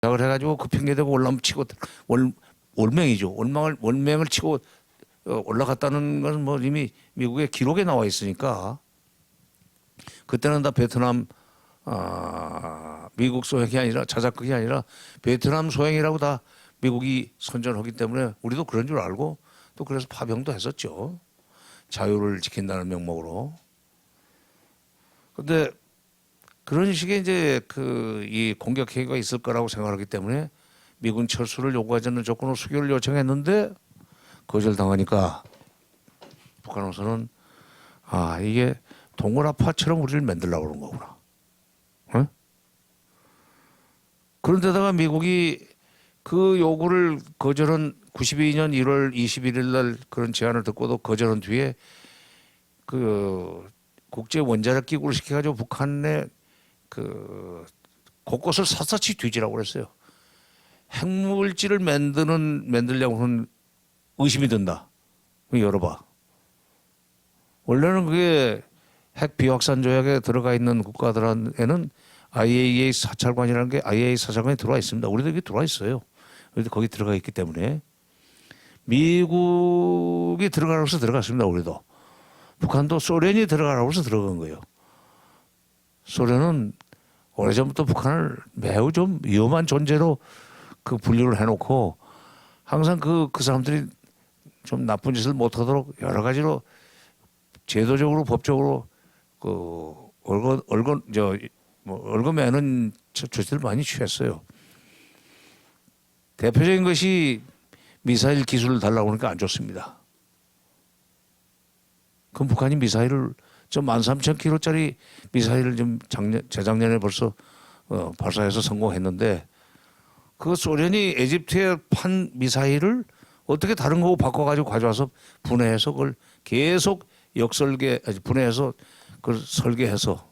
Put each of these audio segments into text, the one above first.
조작을 해가지고 그 핑계 대고 올라치고 올맹이죠. 원맹을 치고 올라갔다는 것은 뭐 이미 미국의 기록에 나와 있으니까 그때는 다 베트남 미국 소행이 아니라 자작극이 아니라 베트남 소행이라고 다 미국이 선전하기 때문에 우리도 그런 줄 알고 또 그래서 파병도 했었죠. 자유를 지킨다는 명목으로. 근데 그런 식의 이제 이 공격 행위가 있을 거라고 생각하기 때문에 미군 철수를 요구하지 않는 조건으로 수교를 요청했는데 거절당하니까 북한으로서는 이게 동굴아파처럼 우리를 만들려고 그런 거구나. 어? 그런데다가 미국이 그 요구를 거절한 92년 1월 21일 날 그런 제안을 듣고도 거절한 뒤에 그 국제 원자력 기구를 시켜가지고 북한의 그 곳곳을 샅샅이 뒤지라고 그랬어요. 핵물질을 만들려고 하는 의심이 든다. 열어봐. 원래는 그게 핵 비확산 조약에 들어가 있는 국가들에는 IAEA 사찰관이라는 게 IAEA 사찰관이 들어와 있습니다. 우리도 이게 들어와 있어요. 우리도 거기 들어가 있기 때문에 미국이 들어가라고 해서 들어갔습니다. 우리도. 북한도 소련이 들어가라고 해서 들어간 거예요. 소련은 오래전부터 북한을 매우 좀 위험한 존재로 그 분류를 해놓고 항상 그 사람들이 좀 나쁜 짓을 못하도록 여러 가지로 제도적으로 법적으로 얽어매는 조치를 많이 취했어요. 대표적인 것이 미사일 기술을 달라고 하니까 안 좋습니다. 그럼 북한이 미사일을 좀 13,000km짜리 미사일을 좀 재작년에 벌써 발사해서 성공했는데 그 소련이 에집트에 판 미사일을 어떻게 다른 거고 바꿔가지고 가져와서 분해해서 그걸 계속 분해해서 그걸 설계해서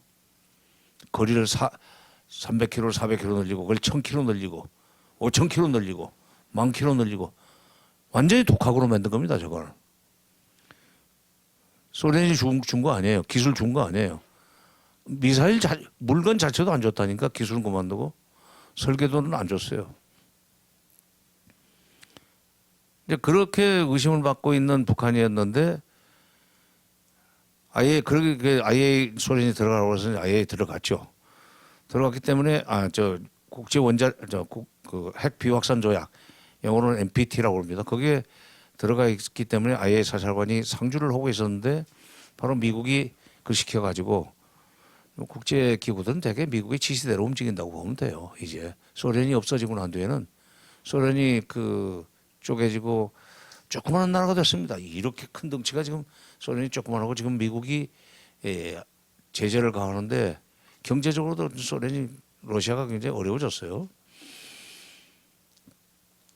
거리를 300km, 400km 늘리고 그걸 1000km 늘리고 5000km 늘리고 10,000km 늘리고 완전히 독학으로 만든 겁니다. 저걸. 소련이 준 거 아니에요. 기술 준 거 아니에요. 물건 자체도 안 좋다니까 기술은 그만두고 설계도는 안 줬어요. 이제 그렇게 의심을 받고 있는 북한이었는데 아예 그렇게 아예 소련이 들어가라고 해서 아예 들어갔죠. 들어갔기 때문에 국제 원자 핵 비확산 조약 영어로는 NPT라고 합니다. 거기에 들어가 있기 때문에 아예 사찰관이 상주를 하고 있었는데 바로 미국이 그 시켜가지고 국제 기구들은 대개 미국의 지시대로 움직인다고 보면 돼요. 이제 소련이 없어지고 난 뒤에는 소련이 쪼개지고 조그마한 나라가 됐습니다. 이렇게 큰 덩치가 지금 소련이 조그만하고 지금 미국이 제재를 가하는데 경제적으로도 러시아가 굉장히 어려워졌어요.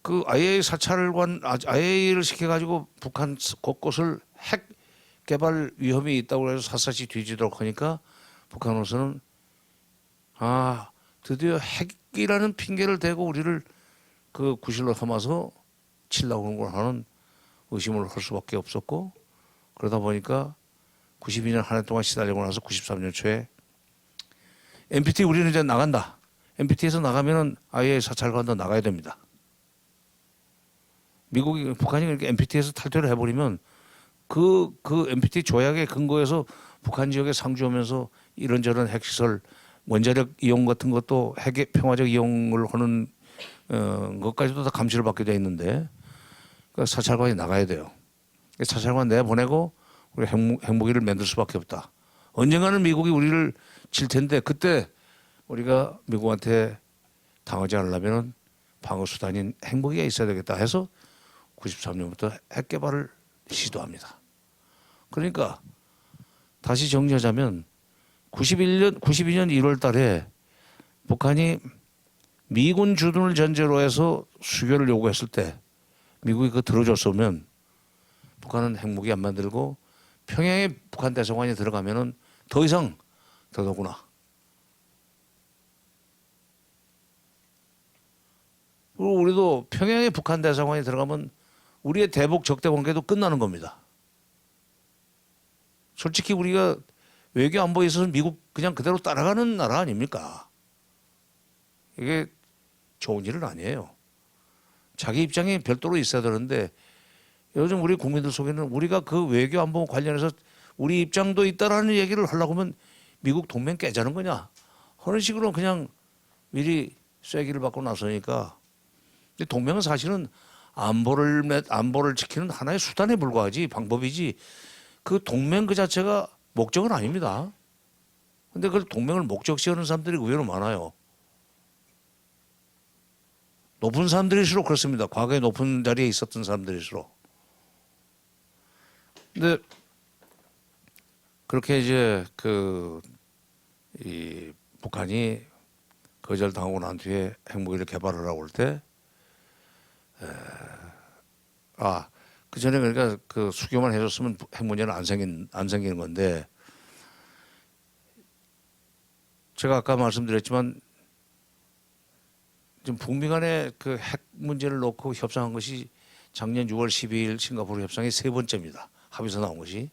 그 IAEA를 시켜가지고 북한 곳곳을 핵 개발 위험이 있다고 해서 샅샅이 뒤지도록 하니까 북한으로서는 드디어 핵이라는 핑계를 대고 우리를 그 구실로 삼아서 치려고 하는구나 하는 의심을 할 수밖에 없었고 그러다 보니까 92년 한 해 동안 시달리고 나서 93년 초에 NPT 우리는 이제 나간다. NPT에서 나가면은 아예 사찰관도 나가야 됩니다. 북한이 이렇게 NPT에서 탈퇴를 해버리면 그 NPT 조약의 근거에서 북한 지역에 상주하면서 이런저런 핵시설, 원자력 이용 같은 것도 핵의 평화적 이용을 하는 것까지도 다 감시를 받게 돼 있는데 그 사찰관이 나가야 돼요. 사찰관 내보내고 우리 핵무기를 만들 수밖에 없다. 언젠가는 미국이 우리를 칠 텐데 그때 우리가 미국한테 당하지 않으려면 방어 수단인 핵무기가 있어야 되겠다 해서 93년부터 핵 개발을 시도합니다. 그러니까 다시 정리하자면 92년 1월 달에 북한이 미군 주둔을 전제로 해서 수교를 요구했을 때 미국이 그거 들어줬으면 북한은 핵무기 안 만들고 평양에 북한 대사관이 들어가면은 더 이상 더더구나. 그리고 우리도 평양에 북한 대사관이 들어가면 우리의 대북 적대 관계도 끝나는 겁니다. 솔직히 우리가 외교 안보에 있어서 미국 그냥 그대로 따라가는 나라 아닙니까? 이게 좋은 일은 아니에요. 자기 입장이 별도로 있어야 되는데 요즘 우리 국민들 속에는 우리가 그 외교 안보 관련해서 우리 입장도 있다라는 얘기를 하려고 하면 미국 동맹 깨자는 거냐 하는 식으로 그냥 미리 쐐기를 받고 나서니까 동맹은 사실은 안보를 지키는 하나의 수단에 불과하지 방법이지 그 동맹 그 자체가 목적은 아닙니다. 근데 그 동맹을 목적시하는 사람들이 의외로 많아요. 높은 사람들일수록 그렇습니다. 과거에 높은 자리에 있었던 사람들일수록. 근데 그렇게 이제 이 북한이 거절당하고 난 뒤에 핵무기를 개발을 하고 올 때, 그 전에 그러니까 그 수교만 해줬으면 핵 문제는 안 생기는 건데, 제가 아까 말씀드렸지만 지금 북미 간의 그 핵 문제를 놓고 협상한 것이 작년 6월 12일 싱가포르 협상이 세 번째입니다. 합의서 나온 것이.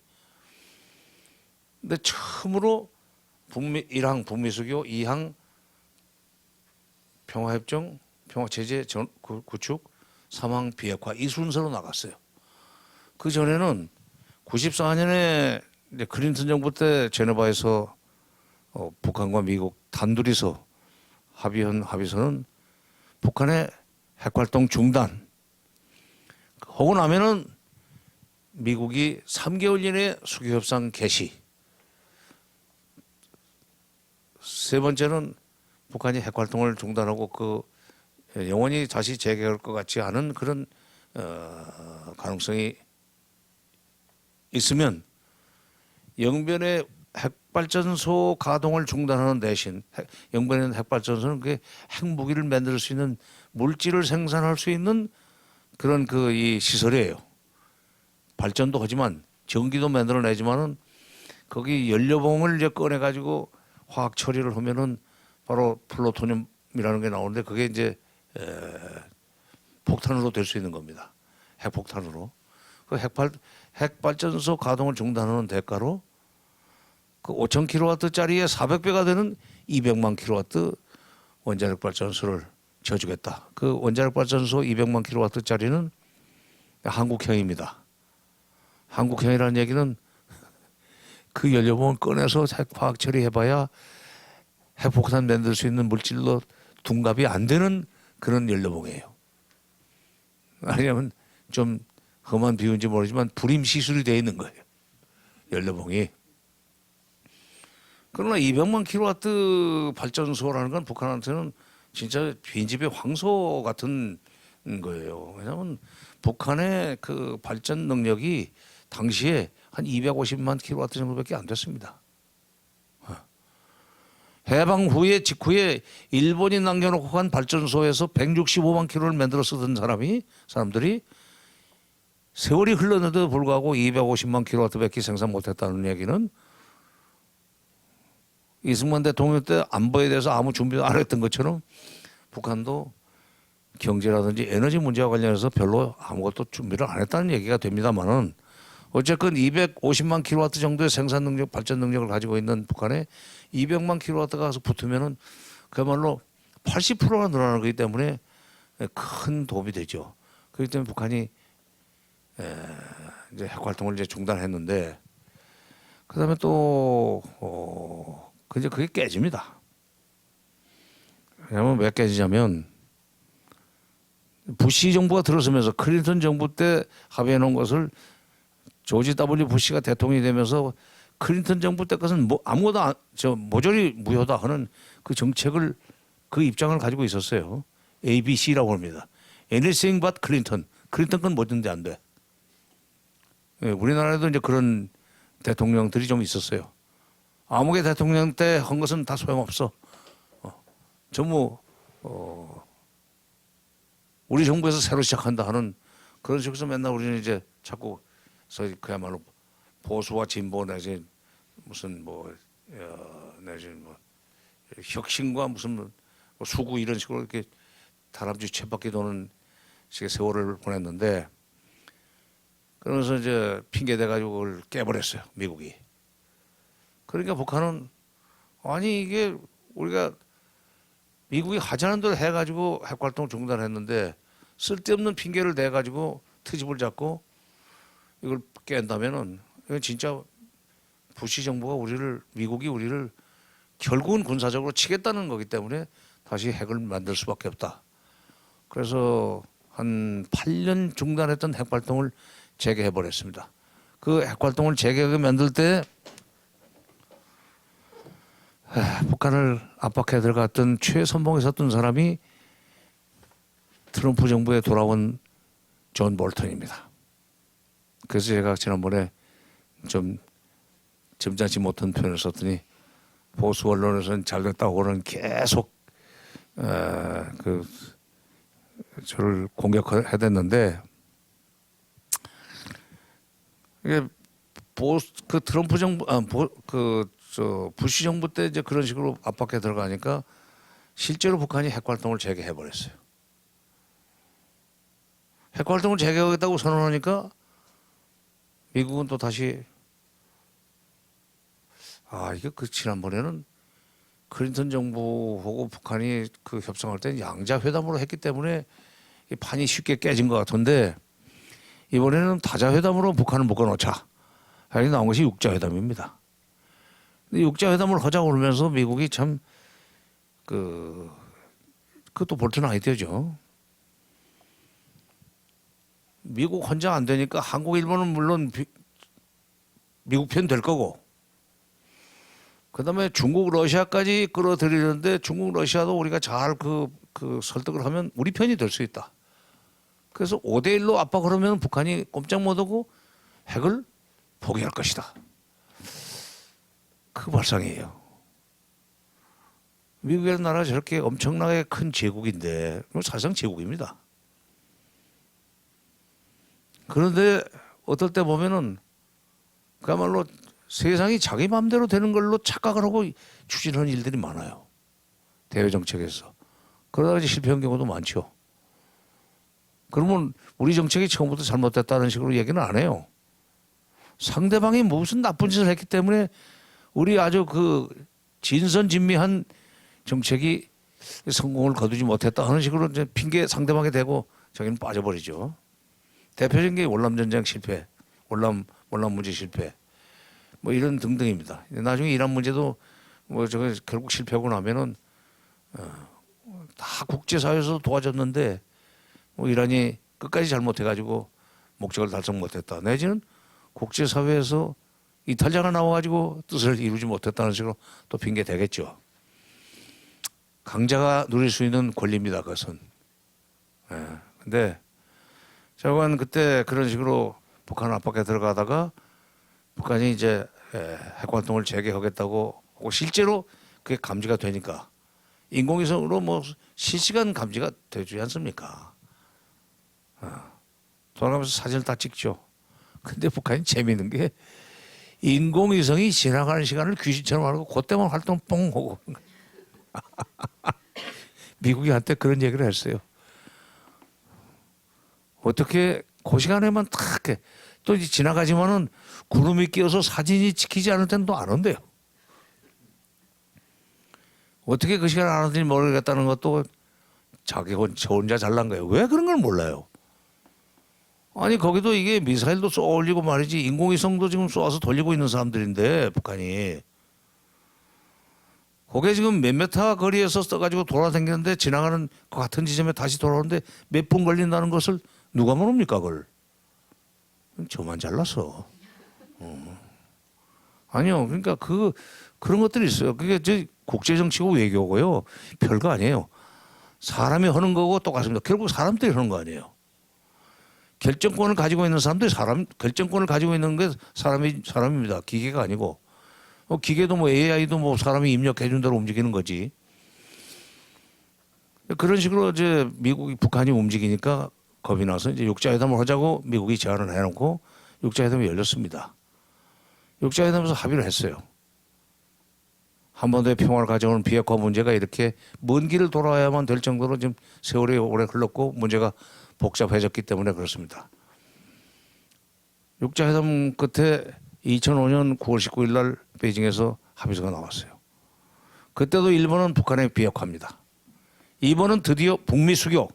근데 처음으로 북미 1항 북미 수교, 2항 평화협정, 평화체제 구축, 3항 비핵화 이 순서로 나갔어요. 그 전에는 94년에 이제 클린턴 정부 때 제네바에서 북한과 미국 단둘이서 합의한 합의서는 북한의 핵활동 중단 하고 나면은 미국이 3개월 이내에 수교협상 개시. 세 번째는 북한이 핵활동을 중단하고 영원히 다시 재개할 것 같지 않은 그런 가능성이 있으면 영변의 핵발전소 가동을 중단하는 대신 영변의 핵발전소는 그게 핵무기를 만들 수 있는 물질을 생산할 수 있는 그런 이 시설이에요. 발전도 하지만 전기도 만들어내지만은 거기 연료봉을 이제 꺼내 가지고 화학 처리를 하면은 바로 플루토늄이라는 게 나오는데 그게 이제 폭탄으로 될 수 있는 겁니다. 핵폭탄으로. 그 핵발전소 가동을 중단하는 대가로 그 5,000kW짜리에 400배가 되는 200만 kW 원자력 발전소를 지어주겠다. 그 원자력 발전소 200만 kW짜리는 한국형입니다. 한국형이라는 얘기는 그 연료봉을 꺼내서 핵화학 처리해봐야 핵폭탄 만들 수 있는 물질로 둔갑이 안 되는 그런 연료봉이에요. 아니면 좀 험한 비유인지 모르지만 불임 시술이 되어 있는 거예요. 연료봉이. 그러나 200만 킬로와트 발전소라는 건 북한한테는 진짜 빈집의 황소 같은 거예요. 왜냐하면 북한의 그 발전 능력이 당시에 한 250만 킬로와트 정도밖에 안 됐습니다. 해방 후에 직후에 일본이 남겨놓고 간 발전소에서 165만 킬로를 만들어 쓰던 사람들이 세월이 흘렀는데도 불구하고 250만 킬로와트밖에 생산 못했다는 얘기는 이승만 대통령 때 안보에 대해서 아무 준비도 안 했던 것처럼 북한도 경제라든지 에너지 문제와 관련해서 별로 아무것도 준비를 안 했다는 얘기가 됩니다만은 어쨌건 250만 킬로와트 정도의 생산 능력, 발전 능력을 가지고 있는 북한에 200만 킬로와트가 가서 붙으면은 그야말로 80%가 늘어나는 거기 때문에 큰 도움이 되죠. 그렇기 때문에 북한이 이제 핵 활동을 이제 중단했는데 그다음에 또 이제 그게 깨집니다. 왜냐하면 왜 깨지냐면 부시 정부가 들어서면서 클린턴 정부 때 합의해 놓은 것을 조지 W 부시가 대통령이 되면서 클린턴 정부 때 것은 아무것도 모조리 무효다 하는 그 정책을 그 입장을 가지고 있었어요. ABC라고 합니다. Anything but Clinton. 클린턴 건 뭐든지 안 돼. 예, 우리나라에도 이제 그런 대통령들이 좀 있었어요. 아무개 대통령 때 한 것은 다 소용없어. 전부 우리 정부에서 새로 시작한다 하는 그런 식으로 맨날 우리는 이제 자꾸 그야말로 보수와 진보 내지 무슨 내지 혁신과 무슨 수구 이런 식으로 이렇게 다람쥐 쳇바퀴 도는 식의 세월을 보냈는데 그러면서 이제 핑계 대가지고 그걸 깨버렸어요 미국이. 그러니까 북한은 아니 이게 우리가 미국이 하자는 대로 해가지고 핵활동 중단했는데 쓸데없는 핑계를 대가지고 트집을 잡고 이걸 깬다면은 이건 진짜 부시 정부가 미국이 우리를 결국은 군사적으로 치겠다는 거기 때문에 다시 핵을 만들 수밖에 없다. 그래서 한 8년 중단했던 핵활동을 재개해 버렸습니다. 그 핵활동을 재개하게 만들 때 북한을 압박해 들어갔던 최선봉에 섰던 사람이 트럼프 정부에 돌아온 존 볼턴입니다. 그래서 제가 지난번에 좀 점잖지 못한 표현을 썼더니 보수 언론에서는 잘됐다고는 계속 저를 공격해댔는데 이게 그 트럼프 정부 부시 정부 때 이제 그런 식으로 압박해 들어가니까 실제로 북한이 핵활동을 재개해 버렸어요. 핵활동을 재개하겠다고 선언하니까 미국은 또 다시 이게 지난번에는 클린턴 정부하고 북한이 그 협상할 때 양자 회담으로 했기 때문에 이 판이 쉽게 깨진 것 같은데 이번에는 다자 회담으로 북한을 묶어놓자. 여기 나온 것이 육자 회담입니다. 근데 육자 회담을 하자고 그러면서 미국이 참 그것도 볼튼 아이디어죠. 미국 혼자 안 되니까 한국, 일본은 물론 미국 편 될 거고, 그다음에 중국, 러시아까지 끌어들이는데 중국, 러시아도 우리가 잘 설득을 하면 우리 편이 될 수 있다. 그래서 5대1로 압박을 하면 북한이 꼼짝 못하고 핵을 포기할 것이다. 그 발상이에요. 미국이라는 나라가 저렇게 엄청나게 큰 제국인데 사실상 제국입니다. 그런데 어떨 때 보면은 그야말로 세상이 자기 마음대로 되는 걸로 착각을 하고 추진하는 일들이 많아요. 대외 정책에서. 그러다가 이제 실패한 경우도 많죠. 그러면 우리 정책이 처음부터 잘못됐다는 식으로 얘기는 안 해요. 상대방이 무슨 나쁜 짓을 했기 때문에 우리 아주 진선진미한 정책이 성공을 거두지 못했다 하는 식으로 이제 핑계 상대방에 대고 저기는 빠져버리죠. 대표적인 게 월남전쟁 실패, 월남 문제 실패, 뭐 이런 등등입니다. 나중에 이란 문제도 저거 결국 실패하고 나면은 다 국제사회에서 도와줬는데 이란이 끝까지 잘못해가지고 목적을 달성 못했다. 내지는 국제사회에서 이탈자가 나와가지고 뜻을 이루지 못했다는 식으로 또 핑계 대겠죠. 강자가 누릴 수 있는 권리입니다. 그것은. 근데 저건 그때 그런 식으로 북한 압박에 들어가다가 북한이 이제 핵활동을 재개하겠다고 하고 실제로 그게 감지가 되니까 인공위성으로 실시간 감지가 되지 않습니까? 돌아가면서 사진을 다 찍죠. 근데 북한이 재미있는 게 인공위성이 지나가는 시간을 귀신처럼 알고 그때만 활동 뽕 하고 미국이 한때 그런 얘기를 했어요. 어떻게 그 시간에만 탁 또 지나가지만은 구름이 끼어서 사진이 찍히지 않을 때는 또 안 온대요. 어떻게 그 시간에 안 오는지 모르겠다는 것도 저 혼자 잘난 거예요. 왜 그런 걸 몰라요? 아니 거기도 이게 미사일도 쏘아 올리고 말이지 인공위성도 지금 쏘아서 돌리고 있는 사람들인데 북한이 그게 지금 몇 메타 거리에서 써가지고 돌아다니는데 지나가는 그 같은 지점에 다시 돌아오는데 몇 분 걸린다는 것을 누가 모릅니까 그걸? 저만 잘났어. 아니요. 그러니까 그런 것들이 있어요. 그게 국제정치고 외교고요. 별거 아니에요. 사람이 하는 거고 똑같습니다. 결국 사람들이 하는 거 아니에요. 결정권을 가지고 있는 사람들이 결정권을 가지고 있는 게 사람입니다. 기계가 아니고. 기계도 AI도 사람이 입력해 준 대로 움직이는 거지. 그런 식으로 이제 북한이 움직이니까 겁이 나서 이제 육자회담을 하자고 미국이 제안을 해놓고 육자회담이 열렸습니다. 육자회담에서 합의를 했어요. 한반도의 평화를 가져오는 비핵화 문제가 이렇게 먼 길을 돌아야만 될 정도로 지금 세월이 오래 흘렀고 문제가 복잡해졌기 때문에 그렇습니다. 육자회담 끝에 2005년 9월 19일 날 베이징에서 합의서가 나왔어요. 그때도 일본은 북한의 비핵화입니다. 이번은 드디어 북미 수교.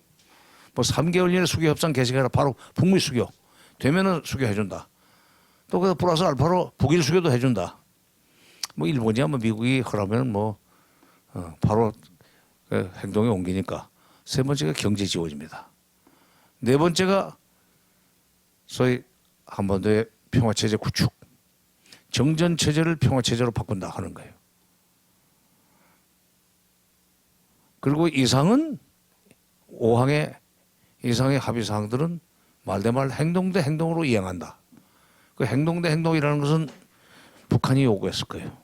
뭐 3개월 이내 수교 협상 개시가 바로 북미 수교. 되면은 수교해준다. 또 그 플러스 알파로 북일 수교도 해준다. 뭐 일본이야 뭐 미국이 허라면 뭐 바로 그 행동에 옮기니까. 세 번째가 경제 지원입니다. 네 번째가 소위 한반도의 평화체제 구축. 정전체제를 평화체제로 바꾼다 하는 거예요. 그리고 이상은 5항의 이상의 합의사항들은 말대말 행동 대 행동으로 이행한다. 그 행동 대 행동이라는 것은 북한이 요구했을 거예요.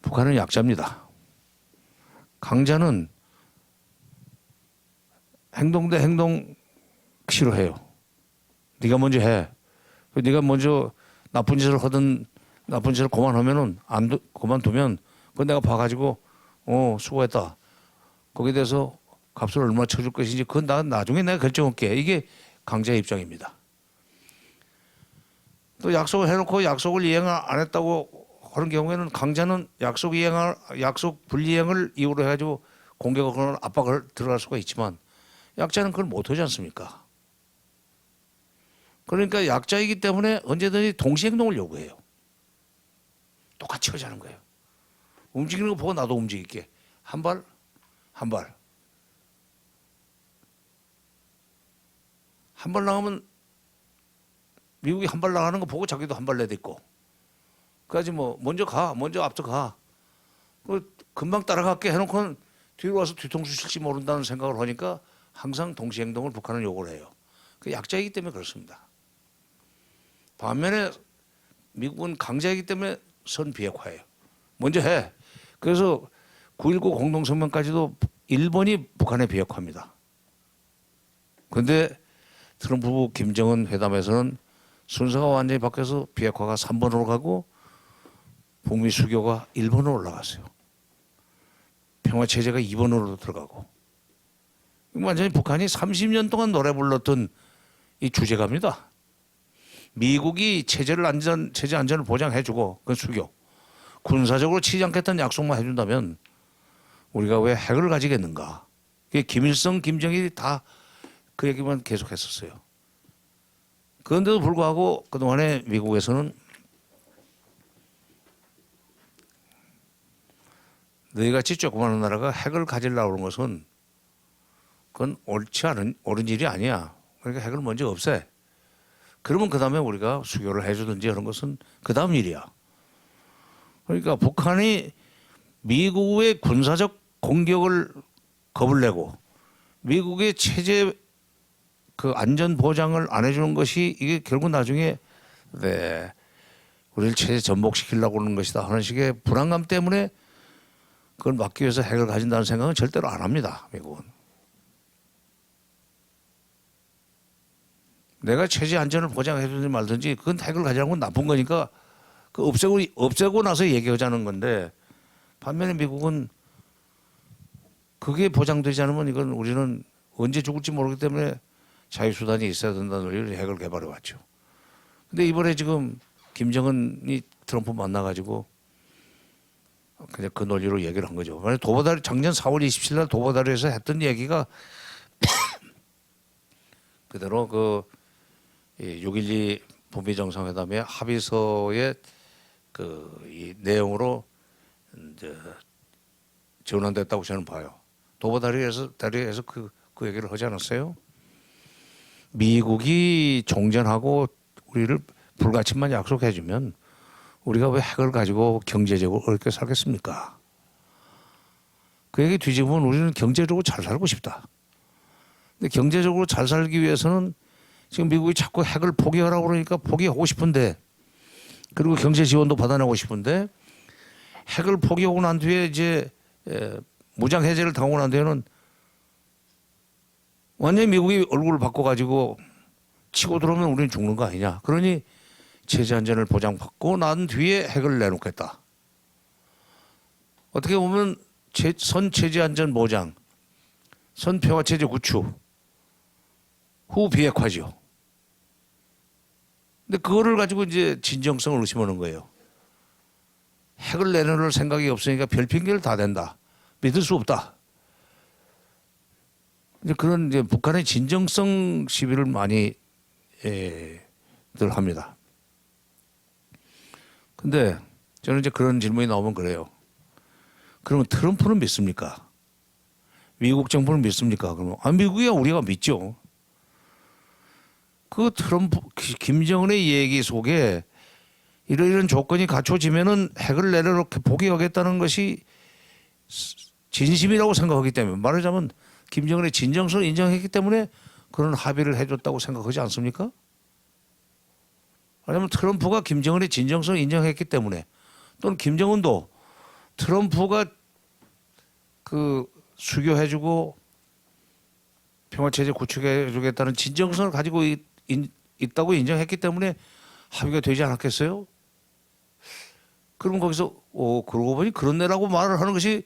북한은 약자입니다. 강자는 행동 대 행동 싫어해요. 네가 먼저 해. 네가 먼저 나쁜 짓을 하든 나쁜 짓을 그만하면은 그만두면 그건 내가 봐가지고 수고했다. 거기에 대해서 값을 얼마 쳐줄 것인지 그건 나중에 내가 결정할게. 이게 강자의 입장입니다. 또 약속을 해놓고 약속을 이행 안 했다고 하는 경우에는 강자는 약속 불이행을 이유로 해가지고 공격을 압박을 들어갈 수가 있지만 약자는 그걸 못하지 않습니까? 그러니까 약자이기 때문에 언제든지 동시 행동을 요구해요. 똑같이 하자는 거예요. 움직이는 거 보고 나도 움직일게. 한 발, 한 발. 한 발 나가면 미국이 한 발 나가는 거 보고 자기도 한 발 내딛고. 그까지 뭐 먼저 가, 먼저 앞서 가. 금방 따라갈게 해놓고는 뒤로 와서 뒤통수 칠지 모른다는 생각을 하니까 항상 동시 행동을 북한은 요구를 해요. 그 약자이기 때문에 그렇습니다. 반면에 미국은 강자이기 때문에 선비핵화예요. 먼저 해. 그래서 9.19 공동성명까지도 일본이 북한의 비핵화입니다. 그런데 트럼프 김정은 회담에서는 순서가 완전히 바뀌어서 비핵화가 3번으로 가고 북미 수교가 1번으로 올라갔어요. 평화체제가 2번으로 들어가고 완전히 북한이 30년 동안 노래 불렀던 이 주제가입니다. 미국이 체제 안전을 보장해주고 그건 수교. 군사적으로 치지 않겠다는 약속만 해준다면 우리가 왜 핵을 가지겠는가. 김일성, 김정일이 다 그 얘기만 계속했었어요. 그런데도 불구하고 그동안에 미국에서는 너희같이 조그마한 나라가 핵을 가지려고 하는 것은 그건 옳은 일이 아니야. 그러니까 핵을 먼저 없애. 그러면 그 다음에 우리가 수교를 해주든지 하는 것은 그 다음 일이야. 그러니까 북한이 미국의 군사적 공격을 겁을 내고 미국의 체제 그 안전 보장을 안 해주는 것이 이게 결국 나중에 우리를 체제 전복시키려고 하는 것이다 하는 식의 불안감 때문에 그걸 막기 위해서 핵을 가진다는 생각은 절대로 안 합니다. 미국은. 내가 체제 안전을 보장해주든지 말든지 그건 핵을 가지라는 건 나쁜 거니까 그 없애고 나서 얘기하자는 건데 반면에 미국은 그게 보장되지 않으면 이건 우리는 언제 죽을지 모르기 때문에 자유수단이 있어야 된다는 논리를 핵을 개발해 왔죠. 근데 이번에 지금 김정은이 트럼프 만나가지고 그냥 그 논리로 얘기를 한 거죠. 만약 작년 4월 27일 날 도보다리에서 했던 얘기가 그대로 그 6.12 북미 정상회담의 합의서의 이 내용으로 이제 전환됐다고 저는 봐요. 도보다리에서 그 얘기를 하지 않았어요? 미국이 종전하고 우리를 불가침만 약속해주면 우리가 왜 핵을 가지고 경제적으로 어렵게 살겠습니까? 그 얘기 뒤집으면 우리는 경제적으로 잘 살고 싶다. 근데 경제적으로 잘 살기 위해서는 지금 미국이 자꾸 핵을 포기하라고 그러니까 포기하고 싶은데 그리고 경제 지원도 받아내고 싶은데 핵을 포기하고 난 뒤에 이제 무장 해제를 당하고 난 뒤에는 완전히 미국이 얼굴을 바꿔가지고 치고 들어오면 우리는 죽는 거 아니냐. 그러니 체제 안전을 보장받고 난 뒤에 핵을 내놓겠다. 어떻게 보면 선 체제 안전 보장, 선 평화 체제 구축, 후 비핵화죠. 근데 그거를 가지고 이제 진정성을 의심하는 거예요. 핵을 내놓을 생각이 없으니까 별 핑계를 다 댄다. 믿을 수 없다. 이제 그런 이제 북한의 진정성 시비를 많이 들 합니다. 근데 저는 이제 그런 질문이 나오면 그래요. 그러면 트럼프는 믿습니까? 미국 정부는 믿습니까? 그러면 미국이야 우리가 믿죠. 그 트럼프 김정은의 얘기 속에 이런 조건이 갖춰지면은 핵을 내려놓게 포기하겠다는 것이 진심이라고 생각하기 때문에 말하자면 김정은의 진정성을 인정했기 때문에 그런 합의를 해줬다고 생각하지 않습니까? 왜냐하면 트럼프가 김정은의 진정성을 인정했기 때문에 또는 김정은도 트럼프가 그 수교해주고 평화체제 구축해주겠다는 진정성을 가지고 있다고 인정했기 때문에 합의가 되지 않았겠어요? 그럼 거기서 그러고 보니 그런 애라고 말을 하는 것이